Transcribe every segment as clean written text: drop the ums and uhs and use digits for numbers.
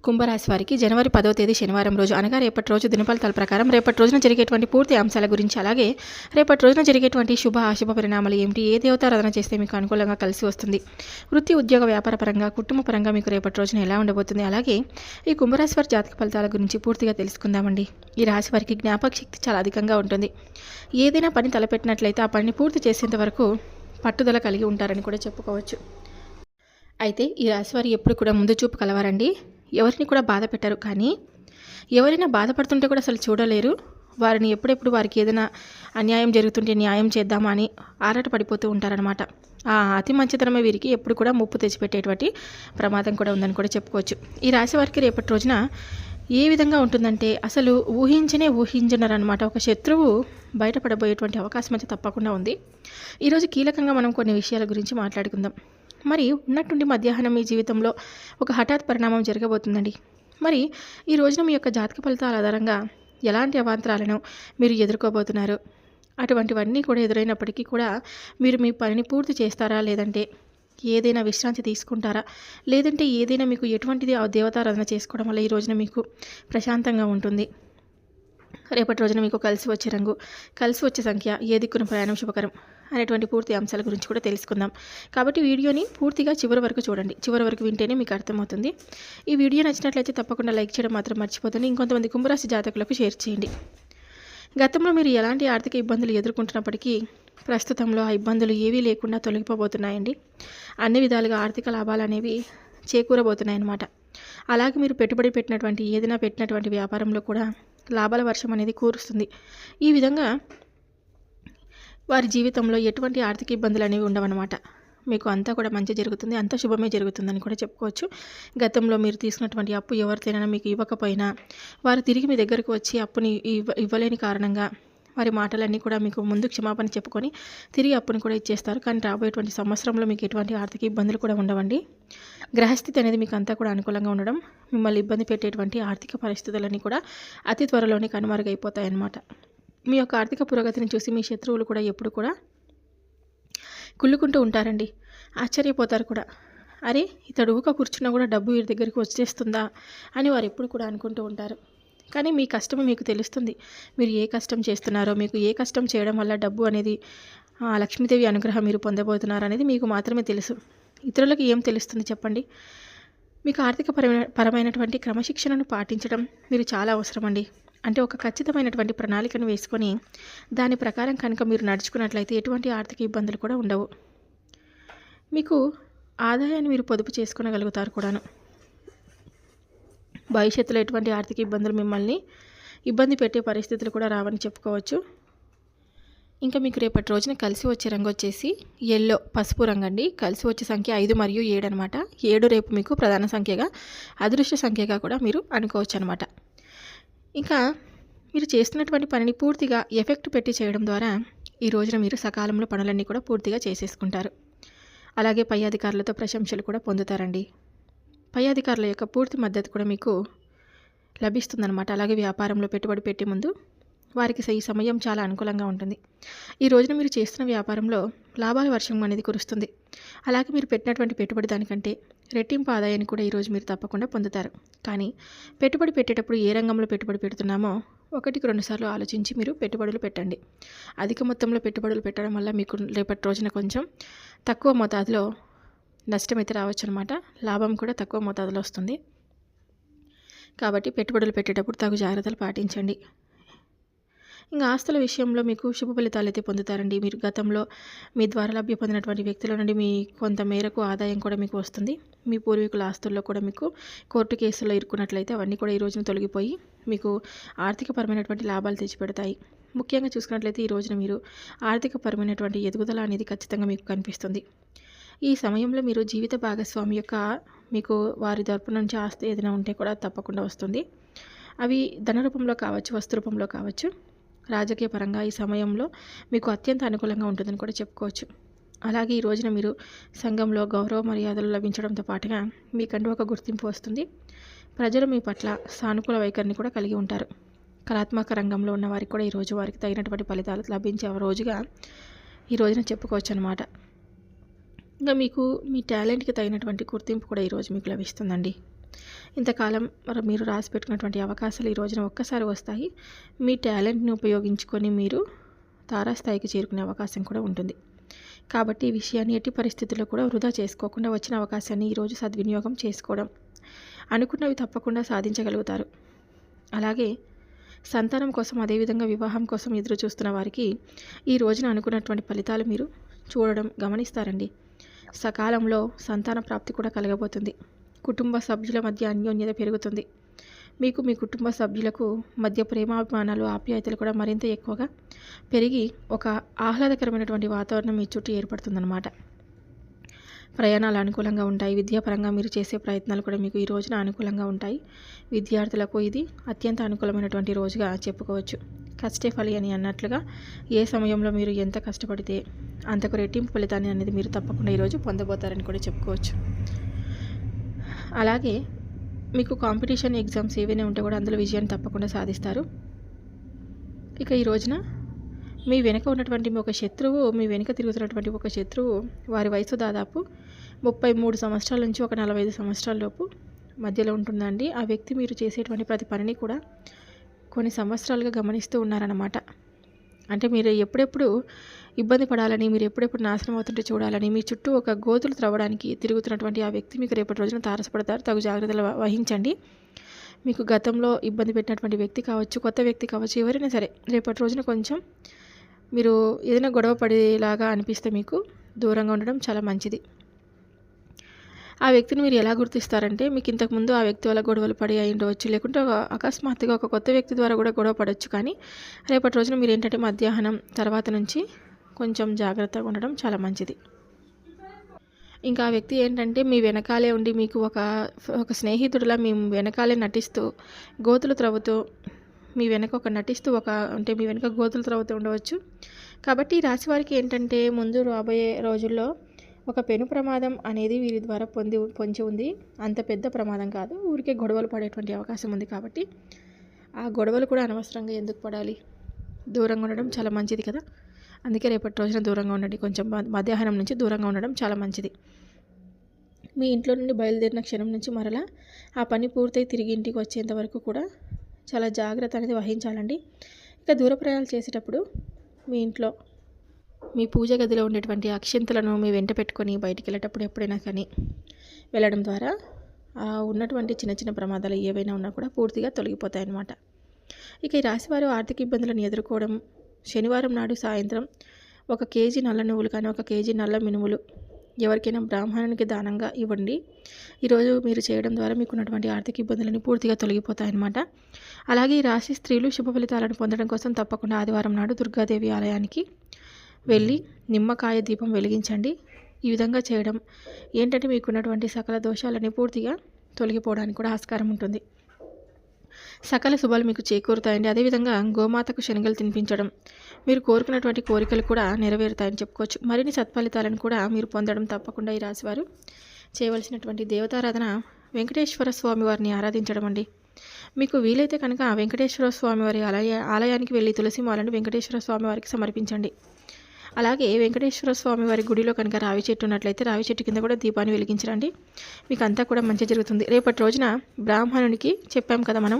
కుంభరాశి వారికి జనవరి 10వ తేదీ శనివారం రోజు అనగా రేపటి రోజు దినఫలితాల ప్రకారం రేపటి రోజున జరిగేటువంటి పూర్తి అంశాల గురించి, అలాగే రేపటి రోజున జరిగేటువంటి శుభ అశుభ పరిణామాలు ఏమిటి, ఏ దేవతారాధన చేస్తే మీకు అనుకూలంగా కలిసి వస్తుంది, వృత్తి ఉద్యోగ వ్యాపార పరంగా కుటుంబ పరంగా మీకు రేపటి రోజున ఎలా ఉండబోతుంది, అలాగే ఈ కుంభరాశి వారి జాతక ఫలితాల గురించి పూర్తిగా తెలుసుకుందామండి. ఈ రాశి వారికి జ్ఞాపక శక్తి చాలా అధికంగా ఉంటుంది. ఏదైనా పని తలపెట్టినట్లయితే ఆ పనిని పూర్తి చేసేంత వరకు పట్టుదల కలిగి ఉంటారని కూడా చెప్పుకోవచ్చు. అయితే ఈ రాశివారు ఎప్పుడు కూడా ముందు చూపు కలవారండి. ఎవరిని కూడా బాధ పెట్టరు, కానీ ఎవరైనా బాధపడుతుంటే కూడా అసలు చూడలేరు. వారిని ఎప్పుడెప్పుడు వారికి ఏదైనా అన్యాయం జరుగుతుంటే న్యాయం చేద్దామా అని ఆరాట పడిపోతూ ఉంటారనమాట. ఆ అతి మంచితనమే వీరికి ఎప్పుడు కూడా ముప్పు తెచ్చిపెట్టేటువంటి ప్రమాదం కూడా ఉందని కూడా చెప్పుకోవచ్చు. ఈ రాశి వారికి రేపటి రోజున ఏ విధంగా ఉంటుందంటే అసలు ఊహించనరనమాట. ఒక శత్రువు బయటపడబోయేటువంటి అవకాశం అయితే తప్పకుండా ఉంది. ఈరోజు కీలకంగా మనం కొన్ని విషయాల గురించి మాట్లాడుకుందాం. మరి ఉన్నట్టుండి మధ్యాహ్నం మీ జీవితంలో ఒక హఠాత్ పరిణామం జరగబోతుందండి. మరి ఈ రోజున మీ యొక్క జాతక ఫలితాల ఆధారంగా ఎలాంటి అవాంతరాలను మీరు ఎదుర్కోబోతున్నారు, అటువంటివన్నీ కూడా ఎదురైనప్పటికీ కూడా మీరు మీ పనిని పూర్తి చేస్తారా, లేదంటే ఏదైనా విశ్రాంతి తీసుకుంటారా, లేదంటే ఏదైనా మీకు ఎటువంటిది ఆ దేవతారాధన చేసుకోవడం వల్ల ఈ రోజున మీకు ప్రశాంతంగా ఉంటుంది. రేపటి రోజున మీకు కలిసి వచ్చే రంగు, కలిసి వచ్చే సంఖ్య, ఏ దిక్కున ప్రయాణం శుభకరం అనేటువంటి పూర్తి అంశాల గురించి కూడా తెలుసుకుందాం. కాబట్టి వీడియోని పూర్తిగా చివరి వరకు చూడండి. చివరి వరకు వింటేనే మీకు అర్థమవుతుంది. ఈ వీడియో నచ్చినట్లయితే తప్పకుండా లైక్ చేయడం మాత్రం మర్చిపోతుంది. ఇంకొంతమంది కుంభరాశి జాతకులకు షేర్ చేయండి. గతంలో మీరు ఎలాంటి ఆర్థిక ఇబ్బందులు ఎదుర్కొంటున్నప్పటికీ ప్రస్తుతంలో ఆ ఇబ్బందులు ఏవీ లేకుండా తొలగిపోబోతున్నాయండి. అన్ని విధాలుగా ఆర్థిక లాభాలు అనేవి చేకూరబోతున్నాయన్నమాట. అలాగే మీరు పెట్టుబడి పెట్టినటువంటి వ్యాపారంలో కూడా లాభాల వర్షం అనేది కురుస్తుంది. ఈ విధంగా వారి జీవితంలో ఎటువంటి ఆర్థిక ఇబ్బందులు అనేవి ఉండవన్నమాట. మీకు అంతా కూడా మంచి జరుగుతుంది, అంతా శుభమే జరుగుతుందని కూడా చెప్పుకోవచ్చు. గతంలో మీరు తీసుకున్నటువంటి అప్పు ఎవరితోనైనా మీకు ఇవ్వకపోయినా వారు తిరిగి మీ దగ్గరకు వచ్చి అప్పుని ఇవ్వలేని కారణంగా వారి మాటలన్నీ కూడా మీకు ముందు క్షమాపణ చెప్పుకొని తిరిగి అప్పుని కూడా ఇచ్చేస్తారు. కానీ రాబోయేటువంటి సంవత్సరంలో మీకు ఎటువంటి ఆర్థిక ఇబ్బందులు కూడా ఉండవండి. గ్రహస్థితి అనేది మీకు అంతా కూడా అనుకూలంగా ఉండడం, మిమ్మల్ని ఇబ్బంది పెట్టేటువంటి ఆర్థిక పరిస్థితులన్నీ కూడా అతి త్వరలోనే కనుమరుగైపోతాయన్నమాట. మీ యొక్క ఆర్థిక పురోగతిని చూసి మీ శత్రువులు కూడా ఎప్పుడు కూడా కుళ్ళుకుంటూ ఉంటారండి. ఆశ్చర్యపోతారు కూడా. అరే, ఇతడు ఊక కూర్చున్నా కూడా డబ్బు వీరి దగ్గరికి వచ్చేస్తుందా అని వారు ఎప్పుడు కూడా అనుకుంటూ ఉంటారు. కానీ మీ కష్టం మీకు తెలుస్తుంది. మీరు ఏ కష్టం చేస్తున్నారో, మీకు ఏ కష్టం చేయడం వల్ల డబ్బు అనేది లక్ష్మీదేవి అనుగ్రహం మీరు పొందబోతున్నారు అనేది మీకు మాత్రమే తెలుసు. ఇతరులకు ఏం తెలుస్తుంది చెప్పండి? మీకు ఆర్థిక పరమైనటువంటి క్రమశిక్షణను పాటించడం మీరు చాలా అవసరం అండి. అంటే ఒక ఖచ్చితమైనటువంటి ప్రణాళికను వేసుకొని దాని ప్రకారం కనుక మీరు నడుచుకున్నట్లయితే ఎటువంటి ఆర్థిక ఇబ్బందులు కూడా ఉండవు. మీకు ఆదాయాన్ని మీరు పొదుపు చేసుకోగలుగుతారు కూడాను. భవిష్యత్తులో ఎటువంటి ఆర్థిక ఇబ్బందులు మిమ్మల్ని ఇబ్బంది పెట్టే పరిస్థితులు కూడా రావని చెప్పుకోవచ్చు. ఇంకా మీకు రేపటి రోజున కలిసి వచ్చే రంగు వచ్చేసి ఎల్లో, పసుపు రంగు అండి. కలిసి వచ్చే సంఖ్య 5 మరియు 7 అనమాట. 7 రేపు మీకు ప్రధాన సంఖ్యగా, అదృష్ట సంఖ్యగా కూడా మీరు అనుకోవచ్చు అనమాట. ఇంకా మీరు చేస్తున్నటువంటి పనిని పూర్తిగా ఎఫెక్ట్ పెట్టి చేయడం ద్వారా ఈ రోజున మీరు సకాలంలో పనులన్నీ కూడా పూర్తిగా చేసేసుకుంటారు. అలాగే పై అధికారులతో ప్రశంసలు కూడా పొందుతారండి. పై అధికారుల యొక్క పూర్తి మద్దతు కూడా మీకు లభిస్తుందన్నమాట. అలాగే వ్యాపారంలో పెట్టుబడి పెట్టే ముందు వారికి ఈ సమయం చాలా అనుకూలంగా ఉంటుంది. ఈ రోజున మీరు చేస్తున్న వ్యాపారంలో లాభాల వర్షం అనేది కురుస్తుంది. అలాగే మీరు పెట్టినటువంటి పెట్టుబడి దానికంటే రెట్టింపు ఆదాయాన్ని కూడా ఈరోజు మీరు తప్పకుండా పొందుతారు. కానీ పెట్టుబడి పెట్టేటప్పుడు ఏ రంగంలో పెట్టుబడి పెడుతున్నామో 1-2 సార్లు ఆలోచించి మీరు పెట్టుబడులు పెట్టండి. అధిక మొత్తంలో పెట్టుబడులు పెట్టడం వల్ల మీకు రేపటి రోజున కొంచెం తక్కువ మోతాదులో నష్టం అయితే రావచ్చు అనమాట. లాభం కూడా తక్కువ మోతాదులో వస్తుంది. కాబట్టి పెట్టుబడులు పెట్టేటప్పుడు తగు జాగ్రత్తలు పాటించండి. ఇంకా ఆస్తుల విషయంలో మీకు శుభ ఫలితాలు అయితే పొందుతారండి. మీరు గతంలో మీ ద్వారా లభ్య పొందినటువంటి వ్యక్తుల నుండి మీ కొంత మేరకు ఆదాయం కూడా మీకు వస్తుంది. మీ పూర్వీకుల ఆస్తుల్లో కూడా మీకు కోర్టు కేసుల్లో ఇరుక్కున్నట్లయితే అవన్నీ కూడా ఈ రోజున తొలగిపోయి మీకు ఆర్థికపరమైనటువంటి లాభాలు తెచ్చిపెడతాయి. ముఖ్యంగా చూసుకున్నట్లయితే ఈ రోజున మీరు ఆర్థికపరమైనటువంటి ఎదుగుదల అనేది ఖచ్చితంగా మీకు కనిపిస్తుంది. ఈ సమయంలో మీరు జీవిత భాగస్వామి యొక్క మీకు వారి తరపు నుంచి ఆస్తి ఏదైనా ఉంటే కూడా తప్పకుండా వస్తుంది. అవి ధన రూపంలో కావచ్చు, వస్తు రూపంలో కావచ్చు. రాజకీయ పరంగా ఈ సమయంలో మీకు అత్యంత అనుకూలంగా ఉంటుందని కూడా చెప్పుకోవచ్చు. అలాగే ఈ రోజున మీరు సంఘంలో గౌరవ మర్యాదలు లభించడంతో పాటుగా మీకంటూ ఒక గుర్తింపు వస్తుంది. ప్రజలు మీ పట్ల సానుకూల వైఖరిని కూడా కలిగి ఉంటారు. కళాత్మక రంగంలో ఉన్న వారికి కూడా ఈరోజు వారికి తగినటువంటి ఫలితాలు లభించే రోజుగా ఈ రోజున చెప్పుకోవచ్చు అన్నమాట. ఇంకా మీకు మీ టాలెంట్కి తగినటువంటి గుర్తింపు కూడా ఈరోజు మీకు లభిస్తుందండి. ఇంతకాలం మరి మీరు రాసి పెట్టుకున్నటువంటి అవకాశాలు ఈ రోజున ఒక్కసారి వస్తాయి. మీ టాలెంట్‌ని ఉపయోగించుకొని మీరు తారాస్థాయికి చేరుకునే అవకాశం కూడా ఉంటుంది. కాబట్టి ఈ విషయాన్ని ఎట్టి పరిస్థితుల్లో కూడా వృధా చేసుకోకుండా వచ్చిన అవకాశాన్ని ఈరోజు సద్వినియోగం చేసుకోవడం. అనుకున్నవి తప్పకుండా సాధించగలుగుతారు. అలాగే సంతానం కోసం అదేవిధంగా వివాహం కోసం ఎదురు చూస్తున్న వారికి ఈ రోజున అనుకున్నటువంటి ఫలితాలు మీరు చూడడం గమనిస్తారండి. సకాలంలో సంతాన ప్రాప్తి కూడా కలగబోతుంది. కుటుంబ సభ్యుల మధ్య అన్యోన్యత పెరుగుతుంది. మీకు మీ కుటుంబ సభ్యులకు మధ్య ప్రేమాభిమానాలు ఆప్యాయతలు కూడా మరింత ఎక్కువగా పెరిగి ఒక ఆహ్లాదకరమైనటువంటి వాతావరణం మీ చుట్టూ ఏర్పడుతుందన్నమాట. ప్రయాణాలు అనుకూలంగా ఉంటాయి. విద్యాపరంగా మీరు చేసే ప్రయత్నాలు కూడా మీకు ఈ రోజున అనుకూలంగా ఉంటాయి. విద్యార్థులకు ఇది అత్యంత అనుకూలమైనటువంటి రోజుగా చెప్పుకోవచ్చు. కష్టే ఫలి అని అన్నట్లుగా ఏ సమయంలో మీరు ఎంత కష్టపడితే అంతకు రెట్టింపు ఫలితాన్ని అనేది మీరు తప్పకుండా ఈరోజు పొందబోతారని కూడా చెప్పుకోవచ్చు. అలాగే మీకు కాంపిటీషన్ ఎగ్జామ్స్ ఏవైనా ఉంటే కూడా అందులో విజయాన్ని తప్పకుండా సాధిస్తారు. ఇక ఈ రోజున మీ వెనుక ఉన్నటువంటి ఒక శత్రువు, మీ వెనుక తిరుగుతున్నటువంటి ఒక శత్రువు వారి వయసు దాదాపు 33 సంవత్సరాల నుంచి ఒక 45 సంవత్సరాల లోపు మధ్యలో ఉంటుందండి. ఆ వ్యక్తి మీరు చేసేటువంటి ప్రతి పనిని కూడా కొన్ని సంవత్సరాలుగా గమనిస్తూ ఉన్నారన్నమాట. అంటే మీరు ఎప్పుడెప్పుడు ఇబ్బంది పడాలని, మీరు ఎప్పుడెప్పుడు నాశనం అవుతుంటే చూడాలని మీ చుట్టూ ఒక గోతులు త్రవ్వడానికి తిరుగుతున్నటువంటి ఆ వ్యక్తి మీకు రేపటి రోజున తారసపడతారు. తగు జాగ్రత్తలు వహించండి. మీకు గతంలో ఇబ్బంది పెట్టినటువంటి వ్యక్తి కావచ్చు, కొత్త వ్యక్తి కావచ్చు, ఎవరైనా సరే రేపటి రోజున కొంచెం మీరు ఏదైనా గొడవ పడేలాగా అనిపిస్తే మీకు దూరంగా ఉండడం చాలా మంచిది. ఆ వ్యక్తిని మీరు ఎలా గుర్తిస్తారంటే, మీకు ఇంతకుముందు ఆ వ్యక్తి వల్ల గొడవలు పడి అయి ఉండవచ్చు, లేకుంటే అకస్మాత్తుగా ఒక కొత్త వ్యక్తి ద్వారా కూడా గొడవ పడవచ్చు. కానీ రేపటి రోజున మీరు ఏంటంటే మధ్యాహ్నం తర్వాత నుంచి కొంచెం జాగ్రత్తగా ఉండడం చాలా మంచిది. ఇంకా ఆ వ్యక్తి ఏంటంటే మీ వెనకాలే ఉండి మీకు ఒక స్నేహితుడిలా మీ వెనకాలే నటిస్తూ గోతులు త్రవ్వుతూ మీ వెనక అంటే మీ వెనక గోతులు త్రవ్వుతూ ఉండవచ్చు. కాబట్టి ఈ రాశి వారికి ఏంటంటే ముందు రాబోయే రోజుల్లో ఒక పెను ప్రమాదం అనేది వీరి ద్వారా పొంచి ఉంది. అంత పెద్ద ప్రమాదం కాదు, ఊరికే గొడవలు పడేటువంటి అవకాశం ఉంది. కాబట్టి ఆ గొడవలు కూడా అనవసరంగా ఎందుకు పడాలి, దూరంగా ఉండడం చాలా మంచిది కదా. అందుకే రేపటి రోజున దూరంగా ఉండండి. కొంచెం మధ్యాహ్నం నుంచి దూరంగా ఉండడం చాలా మంచిది. మీ ఇంట్లో నుండి బయలుదేరిన క్షణం నుంచి మరలా ఆ పని పూర్తయి తిరిగి ఇంటికి వచ్చేంత వరకు కూడా చాలా జాగ్రత్త అనేది వహించాలండి. ఇక దూర ప్రయాణాలు చేసేటప్పుడు మీ ఇంట్లో మీ పూజ గదిలో ఉండేటువంటి అక్షింతలను మీ వెంట పెట్టుకొని బయటికి వెళ్ళేటప్పుడు ఎప్పుడైనా కానీ వెళ్ళడం ద్వారా ఉన్నటువంటి చిన్న చిన్న ప్రమాదాలు ఏవైనా ఉన్నా కూడా పూర్తిగా తొలగిపోతాయి అన్నమాట. ఇక ఈ రాశివారు ఆర్థిక ఇబ్బందులను ఎదుర్కోవడం, శనివారం నాడు సాయంత్రం 1 కేజీ నల్ల నువ్వులు కానీ 1 కేజీ నల్ల మినుములు ఎవరికైనా బ్రాహ్మణునికి దానంగా ఇవ్వండి. ఈరోజు మీరు చేయడం ద్వారా మీకున్నటువంటి ఆర్థిక ఇబ్బందులను పూర్తిగా తొలగిపోతాయన్నమాట. అలాగే ఈ రాశి స్త్రీలు శుభ ఫలితాలను పొందడం కోసం తప్పకుండా ఆదివారం నాడు దుర్గాదేవి ఆలయానికి వెళ్ళి నిమ్మకాయ దీపం వెలిగించండి. ఈ విధంగా చేయడం ఏంటంటే మీకున్నటువంటి సకల దోషాలని పూర్తిగా తొలగిపోవడానికి కూడా ఆస్కారం ఉంటుంది. సకల శుభాలు మీకు చేకూరుతాయండి. అదేవిధంగా గోమాతకు శనగలు తినిపించడం, మీరు కోరుకున్నటువంటి కోరికలు కూడా నెరవేరుతాయని చెప్పుకోవచ్చు. మరిన్ని సత్ఫలితాలను కూడా మీరు పొందడం తప్పకుండా ఈ రాశివారు చేయవలసినటువంటి దేవతారాధన వెంకటేశ్వర స్వామి వారిని ఆరాధించడం అండి. మీకు వీలైతే కనుక వెంకటేశ్వర స్వామి వారి ఆలయానికి వెళ్ళి తులసి మాలను వెంకటేశ్వర స్వామి వారికి సమర్పించండి. అలాగే వెంకటేశ్వర స్వామి వారి గుడిలో కనుక రావి చెట్టు ఉన్నట్లయితే రావి చెట్టు కింద కూడా దీపాన్ని వెలిగించరండి. మీకు అంతా కూడా మంచి జరుగుతుంది. రేపటి రోజున బ్రాహ్మణునికి చెప్పాం కదా మనం,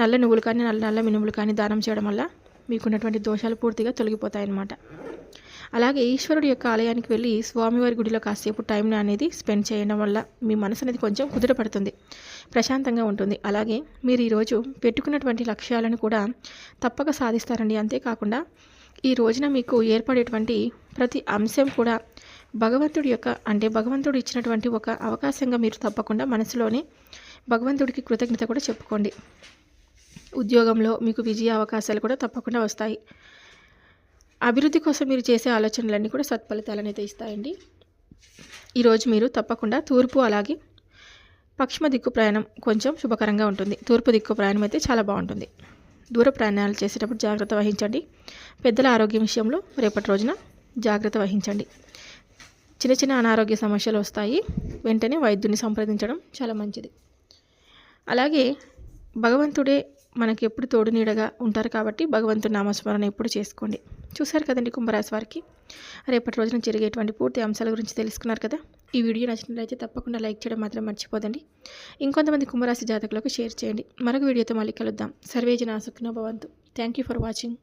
నల్ల నువ్వులు కానీ నల్ల మినుములు కానీ దానం చేయడం వల్ల మీకున్నటువంటి దోషాలు పూర్తిగా తొలగిపోతాయన్నమాట. అలాగే ఈశ్వరుడి యొక్క ఆలయానికి వెళ్ళి స్వామివారి గుడిలో కాసేపు టైం అనేది స్పెండ్ చేయడం వల్ల మీ మనసు అనేది కొంచెం కుదుటపడుతుంది, ప్రశాంతంగా ఉంటుంది. అలాగే మీరు ఈరోజు పెట్టుకున్నటువంటి లక్ష్యాలను కూడా తప్పక సాధిస్తారండి. అంతేకాకుండా ఈ రోజున మీకు ఏర్పడేటువంటి ప్రతి అంశం కూడా భగవంతుడు ఇచ్చినటువంటి ఒక అవకాశంగా మీరు తప్పకుండా మనసులోనే భగవంతుడికి కృతజ్ఞత కూడా చెప్పుకోండి. ఉద్యోగంలో మీకు విజయ అవకాశాలు కూడా తప్పకుండా వస్తాయి. అభివృద్ధి కోసం మీరు చేసే ఆలోచనలన్నీ కూడా సత్ఫలితాలను అయితే ఇస్తాయండి. ఈరోజు మీరు తప్పకుండా తూర్పు అలాగే పశ్చిమ దిక్కు ప్రయాణం కొంచెం శుభకరంగా ఉంటుంది. తూర్పు దిక్కు ప్రయాణం అయితే చాలా బాగుంటుంది. దూర ప్రయాణాలు చేసేటప్పుడు జాగ్రత్త వహించండి. పెద్దల ఆరోగ్యం విషయంలో రేపటి రోజున జాగ్రత్త వహించండి. చిన్న చిన్న అనారోగ్య సమస్యలు వస్తాయి, వెంటనే వైద్యుని సంప్రదించడం చాలా మంచిది. అలాగే భగవంతుడే మనకి ఎప్పుడు తోడు నీడగా ఉంటారు కాబట్టి భగవంతుడి నామస్మరణ ఎప్పుడు చేసుకోండి. చూశారు కదండి కుంభరాశి వారికి రేపటి రోజున జరిగేటువంటి పూర్తి అంశాల గురించి తెలుసుకున్నారు కదా. ఈ వీడియో నచ్చినట్లయితే తప్పకుండా లైక్ చేయడం మాత్రం మర్చిపోదండి. ఇంకొంతమంది కుంభరాశి జాతకులకు షేర్ చేయండి. మరొక వీడియోతో మళ్ళీ కలుద్దాం. సర్వే జనా సుఖినో భవంతు. Thank you for watching.